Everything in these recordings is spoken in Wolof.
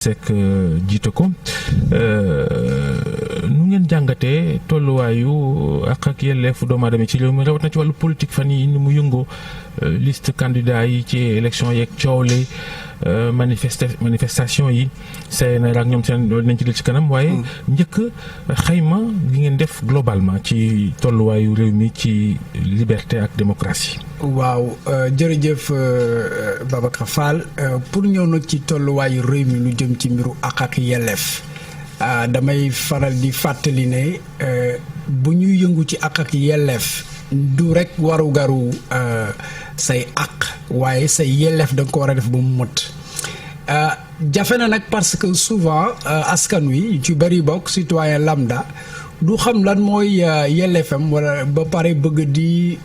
Seck jiite ko nu ngeen jàngatee tolluwaayu ak yelleefu doomu aadama ci réew mi rawat na ci wàllu politique fan yi ni mu yëngoo liste candidat yi ci élection yeeg coow li manifestation yi CNR ak ñoom seen nañ ci del ci kanam waaye njëkk xayma gi ngeen def globalement ci tolluwaayu réew mi ci liberté ak démocratie. waaw jërëjëf Babacar Fall pour ñëw nag ci tolluwaayu réew mi lu jëm ci mbiru ak yelleef damay faral di fàttali ne bu ñuy yëngu ci ak yelleef du rek warugaru say ak waaye say yelleef da nga ko war a def ba mu mët jafe na nag parce que souvent askan wi ci bëri bokk citoyen lambda du xam lan mooy yelleefam wala ba pare bëgg di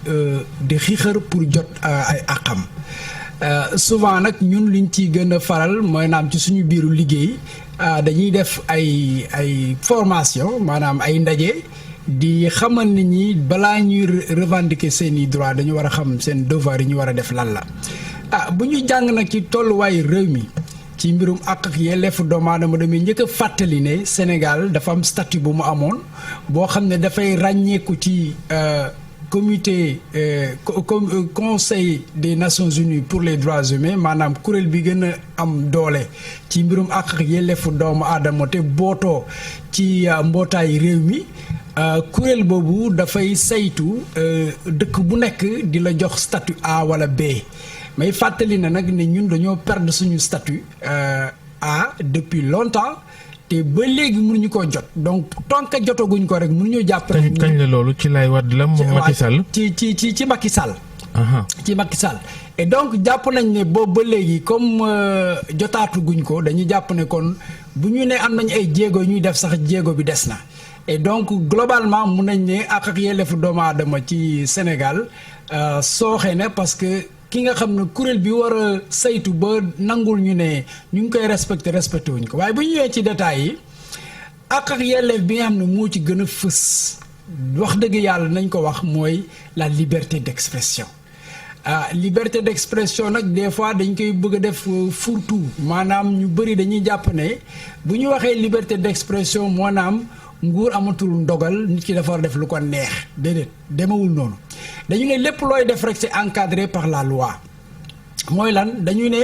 xiixar pour jot ay àqam souvent nag ñun liñ ci gën a faral mooy naam ci suñu biiru liggéey dañuy def ay formation maanaam ay ndaje di xamal nit ñi balaa ñuy revendiquer seeni droit dañu war a xam seen devoir yi ñu war a def lan la bu ñuy jàng nag ci tolluwaayu réew mi ci mbirum àq ak yelleefu doomu aadama damay njëkk a fàttali ne Sénégal dafa am statut bu mu amoon boo xam ne dafay ràññeeku ci comité conseil des Nations Unies pour les droits humains maanaam kuréel bi gën a am doole ci mbirum àq ak yelleefu doomu aadama te bootoo ci mbootaayu réew mi kuréel boobu dafay saytu dëkk bu nekk di la jox statut A wala B may fàttali na nag ne ñun dañoo perdre suñu statut A depuis longtemps te ba léegi mënuñu koo jot donc tant que jotaguñ ko rek mënuñoo jàpp rek. kañ la loolu ci lay Wade la moom Macky Sall. ci Macky Sall. ci Macky Sall et donc jàpp nañ ne boobu ba léegi comme jotaatuguñ ko dañuy jàpp ne kon bu ñu ne am nañ ay jéego ñuy def sax jéego bi des na. et donc globalement mun nañ ne ak yelleefu doomu aadama ci Sénégal sooxe na parce que ki nga xam ne kuréel bi war a saytu ba nangul ñu ne ñu ngi koy respecté wuñ ko waaye bu ñu ñëwee ci détails yi ak yelleef bi nga xam ne moo ci gën a fës wax dëgg yàlla nañ ko wax mooy la liberté d'expression. Liberté d'expression nag des fois dañ koy bëgg a def fourre-tout maanaam ñu bëri dañuy jàpp ne bu ñu waxee liberté d'expression maanaam nguur amatul ndogal nit ki dafa war a def lu ko neex déedéet demewul noonu dañu ne lépp looy def rek c'est encadré par la loi mooy lan dañu ne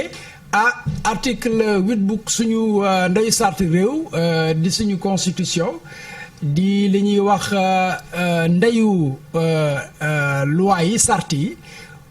article 8 bu suñu ndeyu sart réew di suñu constitution di li ñuy wax ndeyu loi yi sart yi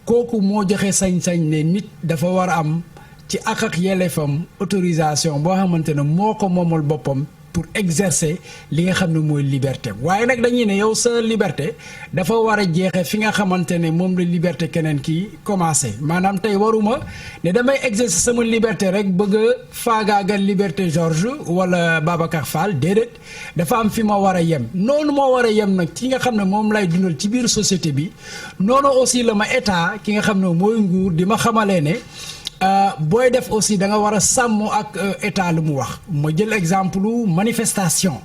kooku moo joxe sañ-sañ ne nit dafa war a am ci ak yelleefam autorisation boo xamante ne moo ko moomal boppam pour exercer li nga xam ne mooy liberté waaye nag dañuy ne yow sa liberté dafa war a jeexee fi nga xamante ne moom la liberté keneen ki commencé maanaam tey waruma ne damay exercer sama liberté rek bëgg a faagaagal liberté Georges wala Babacar Fall déedéet dafa am fi ma war a yem noonu moo war a yem nag ci nga xam ne moom lay dundal ci biir société bi noonu aussi la ma état ki nga xam ne mooy nguur di ma xamalee ne booy def aussi da nga war a sàmm ak état lu mu wax ma jël exemple manifestation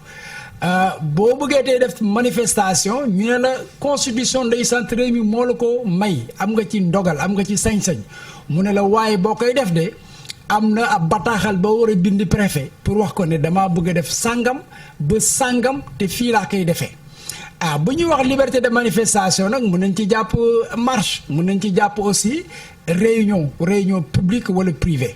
boo bëggee tey def manifestation ñu ne la constitution ndey sant réew mi moo la ko may am nga ci ndogal am nga ci sañ-sañ mu ne la waaye boo koy def de am na ab bataaxal ba war a bind préfet pour wax ko ne damaa bëgg a def sàngam ba sàngam te fii laa koy defee bu ñuy wax liberté de manifestation nag mun nañ ci jàpp marche mun nañ ci jàpp aussi réunion publique wala privée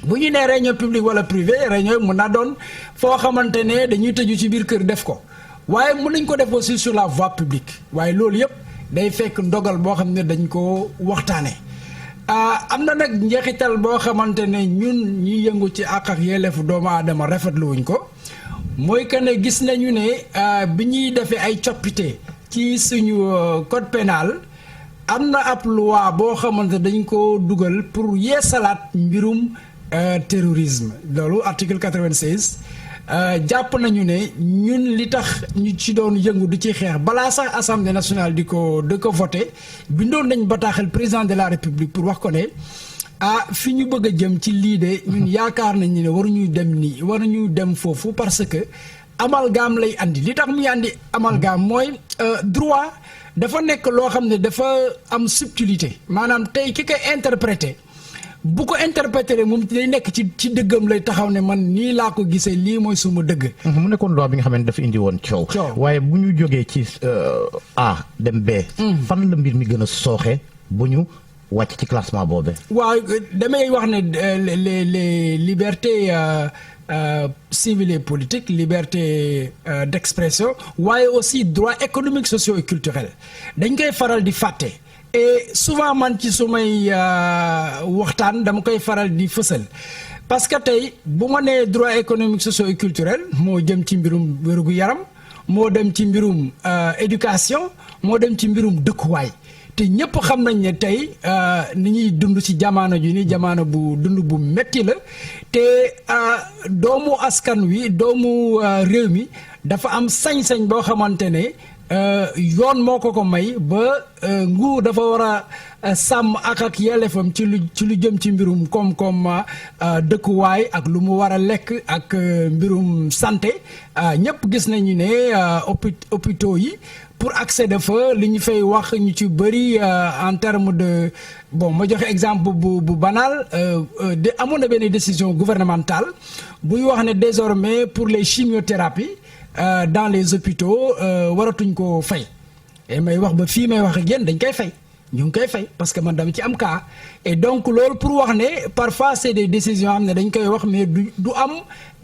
bu ñu nee réunion publique wala privée réunion mun naa doon foo xamante ne dañuy tëju ci biir kër def ko waaye mun nañ ko def aussi sur la voie publique waaye loolu yëpp day fekk ndogal boo xam ne dañ ko waxtaane am na nag njeexital boo xamante ne ñun ñuy yëngu ci àq ak yelleefu doomu aadama rafetlu wuñ ko mooy que ne gis nañu ne bi ñuy defee ay coppite ci suñu code pénal am na ab loi boo xamante dañ ko dugal pour yeesalaat mbirum terrorisme loolu article 96 jàpp nañu ne ñun li tax ñu ci doon yëngu di ci xeex balaa sax assemblée nationale di ko voté bindoon nañ bataaxal président de la république pour wax ko ne fi ñu bëgg a jëm ci lii de ñun yaakaar nañu ne waruñuy dem nii waruñu dem foofu parce que amalgame lay andi li tax muy andi amalgame mooy droit dafa nekk loo xam ne dafa am subtilité maanaam tey ki koy interpréter bu ko interpréter moom day nekk ci dëggam lay taxaw ne man nii laa ko gisee lii mooy suma dëgg. mu nekkoon loi bi nga xam ne dafa indi woon coow. waaye bu ñu jógee ci A dem B. fan la mbir mi gën a sooxe bu ñu wàcc ci classement boobu. waaw damay wax ne les libertés civiles et politiques, liberté d'expression, waaye aussi droit économique, socio et culturel dañ koy faral di fàtte. Et souvent man ci sumay waxtaan dama koy faral di fësal parce que tey bu ma nee droit économique socio et culturel moo jëm ci mbirum wérugu yaram moo dem ci mbirum éducation moo dem ci mbirum dëkkuwaay te ñëpp xam nañ ne tey ni ñuy dund ci jamono ji ni jamono bu dund bu metti la te doomu askan wi doomu réew mi dafa am sañ-sañ boo xamante ne yoon moo ko may ba nguur dafa war a sàmm ak yelleefam ci lu jëm ci mbirum koom-koom dëkkuwaay ak lu mu war a lekk ak mbirum santé ñëpp gis nañu ne hôpitaux yi pour accéder fa li ñu fay wax ñu ci bëri en terme de bon ma joxe exemple bu banal de amoon na benn décision gouvernementale buy wax ne désormais pour les chimiothérapies dans les hôpitaux waratuñ ko fay et may wax ba fii may wax ak yéen dañ koy fay ñu ngi koy fay parce que man dama ci am cas et donc loolu pour wax ne parfois c'est des décisions xam ne dañ koy wax mais du am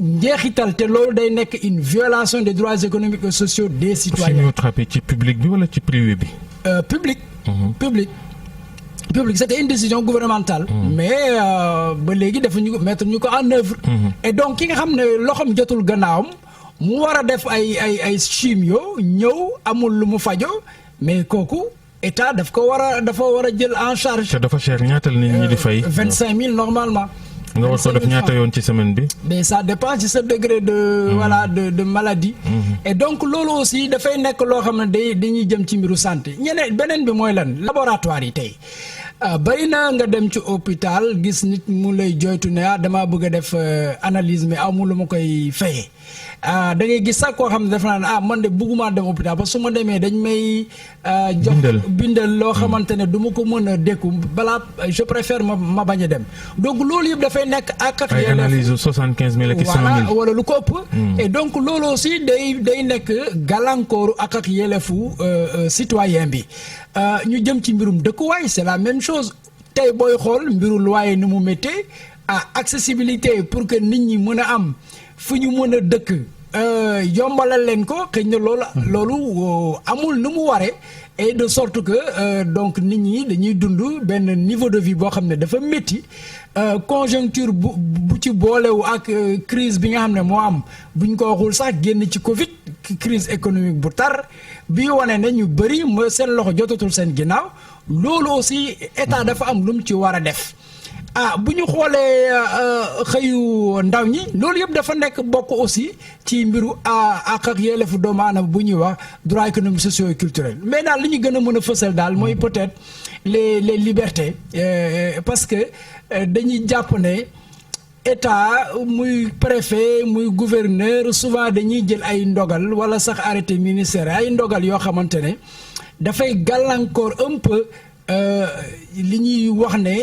njeexital te loolu day nekk une violation des droits économiques et sociaux des citoyens. chimiothérapie ci public bi wala ci privé bi. Public. Public c'était une décision gouvernementale. Mais ba léegi defuñu ko mettre ñu ko en œuvre. Et donc ki nga xam ne loxoom jotul gannaawam. mu war a def ay chimio ñëw amul lu mu fajo mais kooku état dafa war a jël en charge. te dafa cher ñaata la nit ñi di fay. 25 000 normalement. nga war ko def ñaata yoon ci semaine bi. mais ça dépend ci sa degré de voilà de maladie. Et donc loolu aussi dafay nekk loo xam ne dañuy jëm ci mbiru santé beneen bi mooy lan laboratoire yi tey. bari na nga dem ci hôpital gis nit mu lay joytu ne damaa bëgg a def analyse mais amul lu ma koy fayee da ngay gis sax koo xam ne dafa naan man de bëgguma dem hôpital parce que su ma demee dañ may jox bindal loo xamante ne du ma ko mën a dékku balaa je préfère ma bañ a dem donc loolu yëpp dafay nekk ak ay analyse 75 000 ak 100 000 wala lu ko ëpp et donc loolu aussi day nekk gàllankooru ak yelleefu citoyen bi ñu jëm ci mbirum dëkkuwaay c'est la même chose tey booy xool mbiru loyer ni mu méttee accessibilité pour que nit ñi mën a am fu ñu mën a dëkk yombalal leen ko xëy na loolu amul nu mu waree et de sorte que donc nit ñi dañuy dund benn niveau de vie boo xam ne dafa métti conjoncture bu ci boolewu ak crise bi nga xam ne moo am buñ ko waxul sax génn ci Covid crise économique bu tar bi wane ne ñu bëri seen loxo jotatul seen ginnaaw loolu aussi état dafa am lu mu ci war a def bu ñu xoolee xëyu ndaw ñi loolu yëpp dafa nekk bokk aussi ci mbiru ak yelleefu doomu aadama bu ñuy wax droit économique socio et culturel mais daal li ñu gën a mën a fësal daal mooy peut-être les libertés parce que dañuy jàpp ne état muy préfet muy gouverneur souvent dañuy jël ay ndogal wala sax arrêté ministériel ay ndogal yoo xamante ne dafay gàllankoor un peu li ñuy wax ne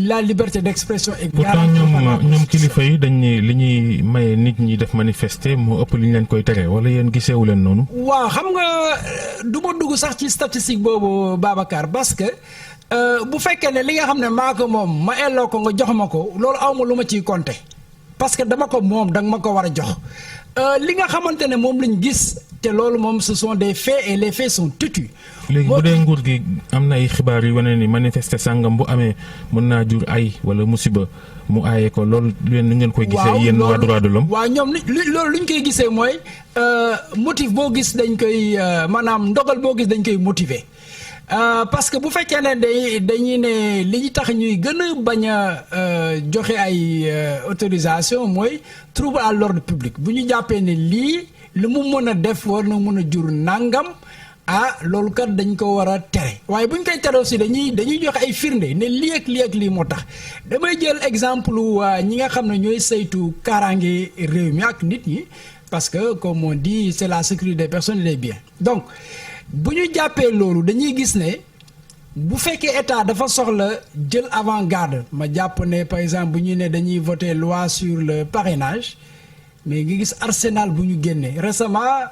la liberté d'expression est garantie. pourtant ñoom kilifa yi dañ ne li ñuy maye nit ñi def manifester moo ëpp li ñu leen koy tere wala yéen giseewu leen noonu. waaw xam nga du ma dugg sax ci statistique boobu Babacar parce que bu fekkee ne li nga xam ne maa ko moom ma elloo ko nga jox ma ko loolu awma lu ma ciy compter parce que dama ko moom danga ma ko war a jox li nga xamante ne moom lañ gis te loolu moom ce sont des faits et les faits sont têtus. léegi bu dee nguur gi am na ay xibaar yu wane ni manifester sàngam bu amee mën naa jur ay wala musiba mu aaye ko loolu leen nu ngeen koy gisee yéen waa droit de l'homme waaw ñoom loolu lu ñu koy gisee mooy motif boo gis dañ koy maanaam ndogal boo gis dañ koy motiver parce que bu fekkee ne dañuy ne li ñu tax ñuy gën a bañ a joxe ay autorisation mooy trouble à l'ordre public bu ñu jàppee ne lii lu mu mën a def war na mën a jur nangam loolu kat dañ ko war a tere waaye bu ñu koy tere aussi dañuy joxe ay firnde ne lii ak lii moo tax damay jël exemple ñi nga xam ne ñooy saytu kaaraange réew mi ak nit ñi parce que comme on dit c'est la sécurité des personnes et des biens donc bu ñu jàppee loolu dañuy gis ne bu fekkee état dafa soxla jël avant-garde ma jàpp ne par exemple bu ñu ne dañuy voter loi sur le parrainage mais nga gis arsenal bu ñu génnee récemment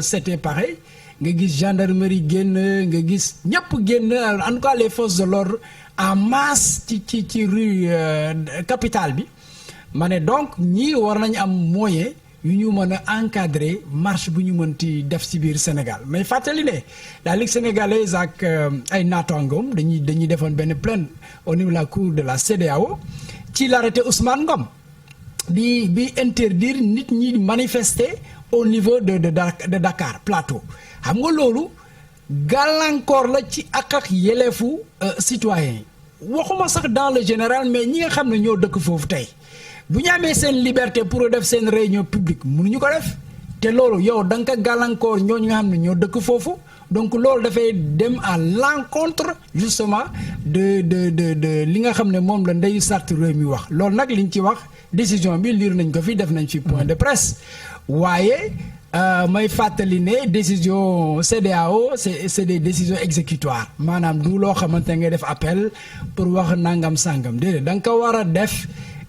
c'était pareil nga gis gendarmerie génn nga gis ñëpp génn en tout cas les forces de l'ordre en masse ci rue capitale bi ma ne donc ñii war nañu am moyen yu ñu mën a encadrer marche bu ñu mënti def ci biir Sénégal mais fàttali ne la Ligue sénégalaise ak ay naataangoom dañuy defoon benn plainte au niveau de la cour de la CEDEAO ci l'arrêté Ousmane Ngom bi interdire nit ñi manifester au niveau de Dakar Plateau xam nga loolu gàllankoor la ci ak yelleefu citoyen waxuma sax dans le général mais ñi nga xam ne ñoo dëkk foofu tey bu ñu amee seen liberté pour def seen réunion publique mënuñu ko def te loolu yow da nga ko gàllankoor ñooñu nga xam ne ñoo dëkk foofu donc loolu dafay dem à l'encontre justement de li nga xam ne moom la ndeyu sart réew mi wax loolu nag liñ ci wax décision bi lire nañ ko fi def nañ fi point de presse waaye may fàttali ne décision CEDEAO c'est des décisions exécutoires maanaam du loo xamante nga def appel pour wax nangam sangam déedéet da nga ko war a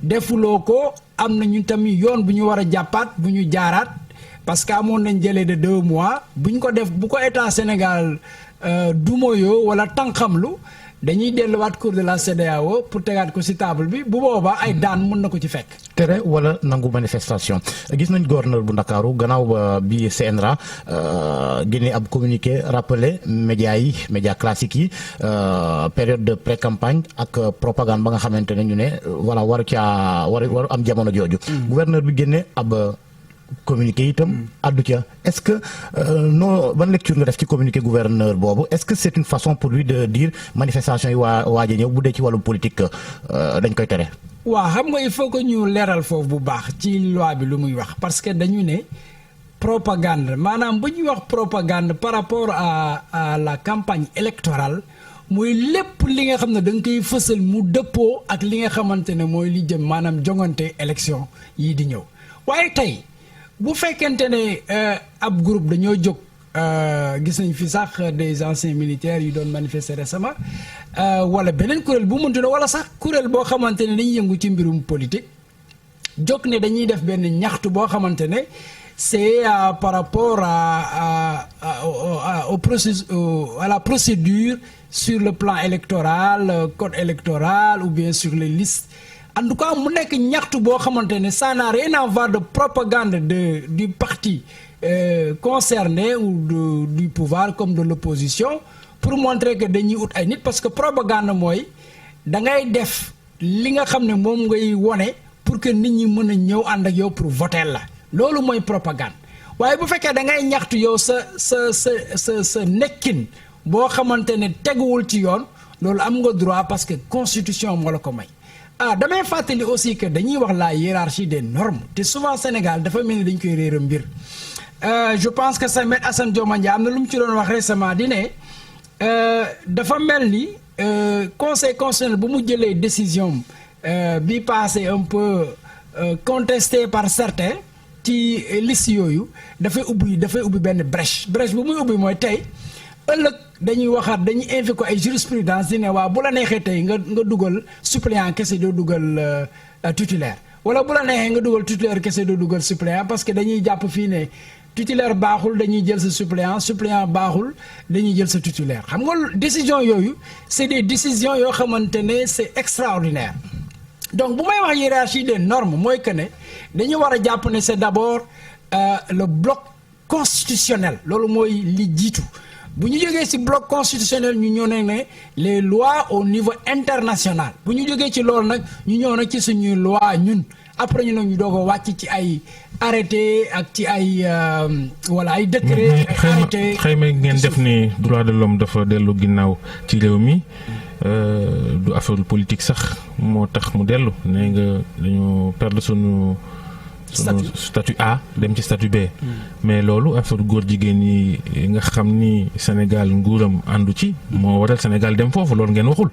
defuloo ko am na ñu tamit yoon bu ñu war a jàppaat bu ñu jaaraat parce que amoon nañ jëlee de 2 mois bu ñu ko def bu ko état Sénégal dumoyo wala tànqamlu dañuy delluwaat cour de la CEDEAO pour tegaat ko ci table bi bu boobaa ay daan mën na ko ci fekk. tere wala nangu manifestation gis nañ gouverneur bu Ndakaaru gannaaw bi CNRA génne ab communiqué rappelé média classique yi période de pré-campagne ak propagande ba nga xamante ne ñu ne voilà waru am jamono jooju. Gouverneur bi génne ab communiqué itam addu ca est-ce que ban lecture nga def ci communiqué gouverneur boobu est-ce que c'est une façon pour lui de dire manifestation yi waaj a ñëw bu dee ci wàllu politique dañ koy tere. waaw xam nga il faut que ñu leeral foofu bu baax ci loi bi lu muy wax parce que dañu ne propagande maanaam bu ñuy wax propagande par rapport à la campagne électorale mooy lépp li nga xam ne da nga koy fësal mu dëppoo ak li nga xamante ne mooy li jëm maanaam jongante élection yii di ñëw waaye tey bu fekkente ne ab groupe dañoo jóg gis nañ fi sax des anciens militaires yu doon manifester récemment wala beneen kuréel bu mënti ne wala sax kuréel boo xamante ne dañuy yëngu ci mbirum politique jóg ne dañuy def benn ñaxtu boo xamante ne c'est par rapport à la procédure sur le plan électoral code électoral ou bien sur les listes en tout cas mu nekk ñaxtu boo xamante ne ça n'a rien à voir de propagande du parti concerné ou du pouvoir comme de l'opposition pour montrer que dañuy ut ay nit parce que propagande mooy da ngay def li nga xam ne moom ngay wone pour que nit ñi mën a ñëw ànd ak yow pour voter la loolu mooy propagande waaye bu fekkee da ngay ñaxtu yow sa nekkin boo xamante ne teguwul ci yoon loolu am nga droit parce que constitution moo la ko may. damay fàttali aussi que dañuy wax la hiérarchie des normes te souvent Sénégal dafa mel ni dañ koy réer mbir je pense que Samet Assane Dioma Ndiaye am na lu mu ci doon wax récemment di ne dafa mel ni conseil constitutionnel bu mu jëlee décision bi passé un peu contesté par certains ci liste yooyu dafay ubbi benn brèche bu muy ubbi mooy tey ëllëg dañuy waxaat dañuy invité ko ay jurisprudence di ne waa bu la neexee tey nga dugal suppléant kese doo dugal titulaire wala bu la neexee nga dugal titulaire kese doo dugal suppléant parce que dañuy jàpp fii ne titulaire baaxul dañuy jël sa suppléant baaxul dañuy jël sa titulaire xam nga décision yooyu c'est des décisions yoo xamante ne c'est extraordinaire donc bu may wax hiérarchie des normes mooy que ne dañu war a jàpp ne c'est d'abord le bloc constitutionnel loolu mooy li jiitu bu ñu jógee ci bloc constitutionnel ñu ñëw ne les lois au niveau international bu ñu jógee ci loolu nag ñu ñëw nag ci suñuy loi ñun après ñu nag ñu doog a wàcc ci ay arrêté ak ci ay wala ay décret ay arrêté xëyma ngeen def ni droit de l'homme dafa dellu ginnaaw ci réew mi du affaire politique sax moo tax mu dellu nee nga dañoo perdre sunu statut A dem ci statut B mais loolu affaire góor jigéen yi nga xam ni Sénégal nguuram àndu ci moo waral Sénégal dem foofu loolu ngeen waxul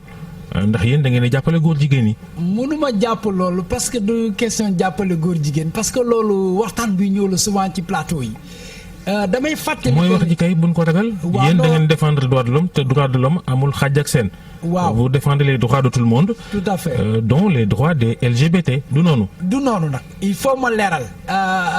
ndax yéen da ngeen a jàppale góor jigéen yi. mënuma jàpp loolu parce que du question jàppale góor jigéen parce que loolu waxtaan bi ñëw la souvent ci plateau yi damay fàttali. mooy wax ji kay buñ ko ragal. yéen da ngeen défendre droit de l'homme te droit de l'homme amul xàjj ak seen. waaw vous défendez les droits de tout le monde. tout à fait dont les droits des LGBT du noonu. du noonu nag il faut ma leeral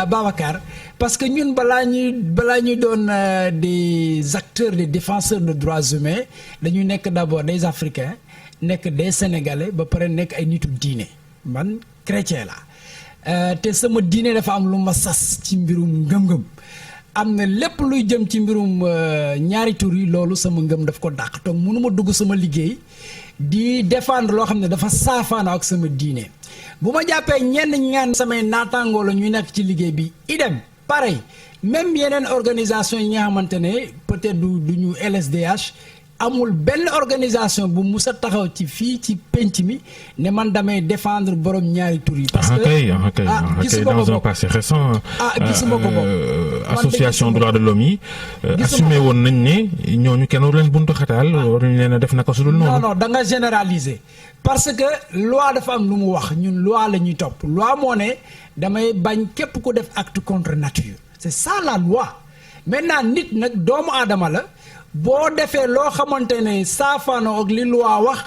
Babacar parce que ñun balaa ñuy doon des acteurs des défenseurs de droits humains dañu nekk d'abord des Africains nekk des Sénégalais ba pare nekk ay nitu diine man chrétien la te sama diine dafa am lu ma sas ci mbirum ngëm-ngëm. am na lépp luy jëm ci mbirum ñaari tur yi loolu sama ngëm daf ko dàq donc mënuma dugg sama liggéey di défendre loo xam ne dafa saafaanoo ak sama diine bu ma jàppee ñenn ñi nga samay naataangoo la ñuy nekk ci liggéey bi idem pareil même yeneen organisation yi nga xamante ne peut-être du ñu LSDH amul benn organisation bu mus a taxaw ci fii ci penc mi ne man damay défendre borom ñaari tur yi. parce que gisuma ko dans un passé récent. gisuma ko bokk. association droits de l'homme yi. assumé woon nañ ne ñooñu kenn waru leen buntu xataal waruñu leen a def naka su dul noonu. non da nga généraliser parce que loi dafa am lu mu wax ñun loi la ñuy topp loi moo ne damay bañ képp ku def acte contre nature c'est ça la loi maintenant nit nag doomu aadama la. boo defee loo xamante ne saafaano ak li loi wax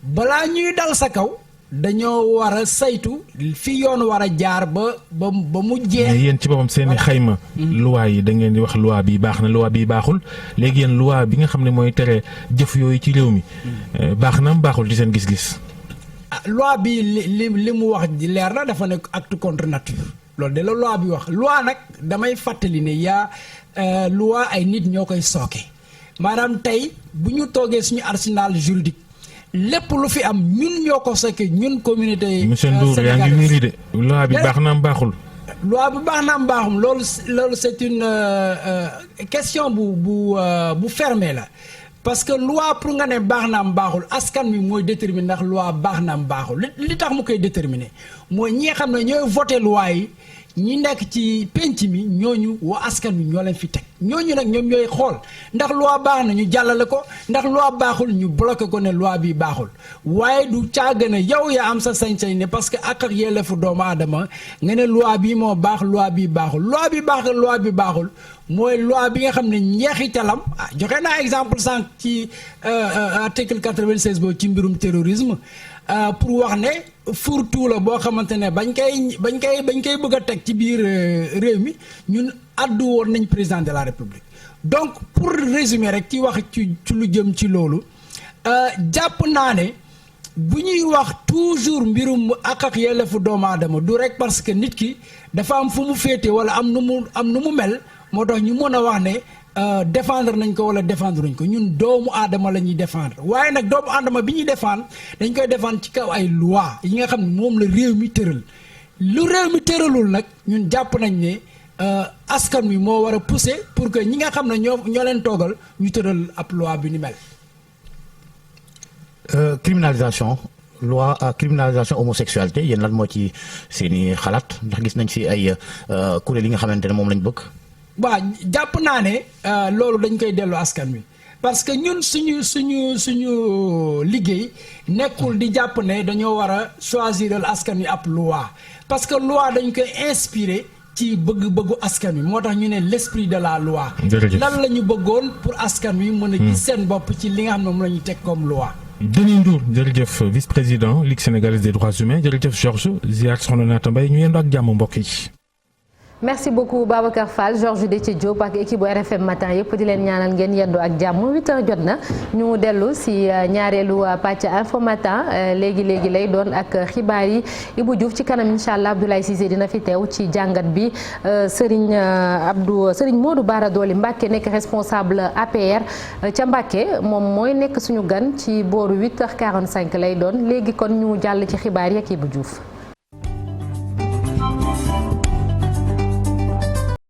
balaa ñuy dal sa kaw dañoo war a saytu fi yoon war a jaar ba mu jeex. mais yéen ci boppam seen i xayma. loi yi da ngeen di wax loi bi baax na loi bi baaxul léegi yéen loi bi nga xam ne mooy tere jëf yooyu ci réew mi baax na baaxul ci seen gis-gis. loi bi li mu wax leer na dafa nekk acte contre nature loolu de la loi bi wax loi nag damay fàttali ne yaa loi ay nit ñoo koy sooke. maanaam tey bu ñu toogee suñu arsenal juridique lépp lu fi am ñun ñoo ko sokke ñun communauté. monsieur Ndour yaa ngi wéri de loi bi baax na am baaxul. loi bi baax na am baaxul loolu c'est une question bu fermée la parce que loi pour nga ne baax na am baaxul askan wi mooy déterminer ndax loi baax na am baaxul li tax mu koy déterminer mooy ñi nga xam ne ñooy voter loi yi. ñi nekk ci penc mi ñooñu waa askan wi ñoo leen fi teg ñooñu nag ñoom ñooy xool ndax loi baax na ñu jàllale ko ndax loi baaxul ñu bloqué ko ne loi bi baaxul waaye du caaga ne yow yaa am sa sañ-sañ ne parce que ak yelleefu doomu aadama nga ne loi bi moo baax loi bi baaxul loi bi baax loi bi baaxul mooy loi bi nga xam ne njeexitalam joxe naa exemple sànq ci article 96 boobu ci mbirum terrorisme pour wax ne fourre-tout la boo xamante ne bañ koy bëgg a teg ci biir réew mi ñun addu woon nañ président de la république donc pour résumer rek ci wax ci lu jëm ci loolu jàpp naa ne bu ñuy wax toujours mbirum ak yelleefu doomu aadama du rek parce que nit ki dafa am fu mu féete wala am nu mu mel moo tax ñu mën a wax ne défendre nañ ko wala défendre nañ ko ñun doomu aadama la ñuy défendre waaye nag doomu aadama bi ñuy défendre dañ koy défendre ci kaw ay loi yi nga xam ne moom la réew mi tëral lu réew mi tëralul nag ñun jàpp nañ ne askan wi moo war a pousser pour que ñi nga xam ne ñoo leen toogal ñu tëral ab loi bi ni mel. Criminalisation loi criminalisation homosexualité yéen lan moo ci seeni xalaat ndax gis nañ fi ay kuréel yi nga xamante ne moom lañ bëgg. waaw jàpp naa ne loolu dañ koy dellu askan wi parce que ñun suñu liggéey nekkul di jàpp ne dañoo war a choisiral askan wi ab loi parce que loi dañ koy inspiré ci bëgg-bëggu askan wi moo tax ñu ne l'esprit de la loi. lan la ñu bëggoon pour askan wi mën a gis seen bopp ci li nga xam ne moom la ñu teg comme loi. Denis Ndour jërëjëf vice-président Ligue sénégalaise des droits humains jërëjëf Georges ziar soxna Naata Mbaye ñu yendu ak jàmm mbokk yi. merci beaucoup Babacar Fall Georges Déthié Diop ak équipe bu RFM matin yëpp di leen ñaanal ngeen yendu ak jàmm 8h jot na ñu dellu si ñaareelu pàcc info matin léegi lay doon ak xibaar yi Ibou Diouf ci kanam incha allah Abdoulaye Cissé dina fi teew ci jàngat bi Serigne Modou Bara Dolly Mbacké nekk responsable APR ca Mbacké moom mooy nekk suñu gan ci booru 8h45 lay doon léegi kon ñu jàll ci xibaar yi ak Ibou Diouf.